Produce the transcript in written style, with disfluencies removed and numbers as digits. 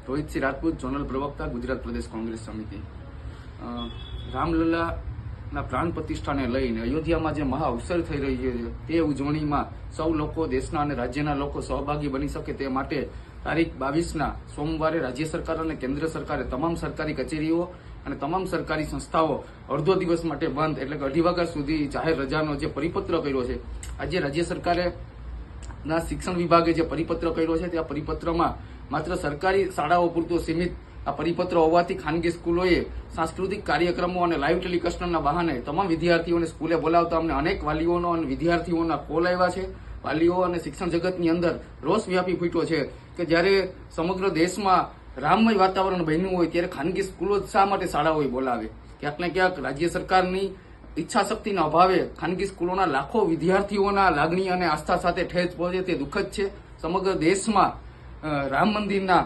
Rohitsinh Rajput, zonal પ્રવક્તા, ગુજરાત પ્રદેશ કોંગ્રેસ સમિતિ. રામલલ્લાના પ્રાણ પ્રતિષ્ઠાને લઈને અયોધ્યામાં જે મહા અવસર થઈ રહી છે તે ઉજવણીમાં સૌ લોકો, દેશના અને રાજ્યના લોકો સહભાગી બની શકે તે માટે તારીખ 22ના સોમવારે રાજ્ય સરકાર અને કેન્દ્ર સરકારે તમામ સરકારી કચેરીઓ અને તમામ સરકારી સંસ્થાઓ અડધો દિવસ માટે બંધ, એટલે કે 2:30 વાગ્યા સુધી જાહેર રજાનો જે પરિપત્ર કર્યો છે. આજે રાજ્ય સરકારે ના શિક્ષણ વિભાગે જે પરિપત્ર કર્યો છે તે આ પરિપત્રમાં માત્ર સરકારી શાળાઓ પૂરતો સીમિત આ પરિપત્ર હોવાથી ખાનગી સ્કૂલોએ સાંસ્કૃતિક કાર્યક્રમો અને લાઈવ ટેલિકાસ્ટના બહાને તમામ વિદ્યાર્થીઓને સ્કૂલે બોલાવતા અમને અનેક વાલીઓનો અને વિદ્યાર્થીઓના કોલ આવ્યા છે. વાલીઓ અને શિક્ષણ જગતની અંદર રોષ વ્યાપી ફૂટ્યો છે કે જ્યારે સમગ્ર દેશમાં રામમય વાતાવરણ બન્યું હોય ત્યારે ખાનગી સ્કૂલો શા માટે શાળાઓએ બોલાવે. ક્યાંક ને ક્યાંક રાજ્ય સરકારની ઈચ્છા શક્તિના અભાવે ખાનગી સ્કૂલોના લાખો વિદ્યાર્થીઓના લાગણી અને આસ્થા સાથે ઠેસ પહોંચે તે દુઃખદ છે. સમગ્ર દેશમાં રામ મંદિરના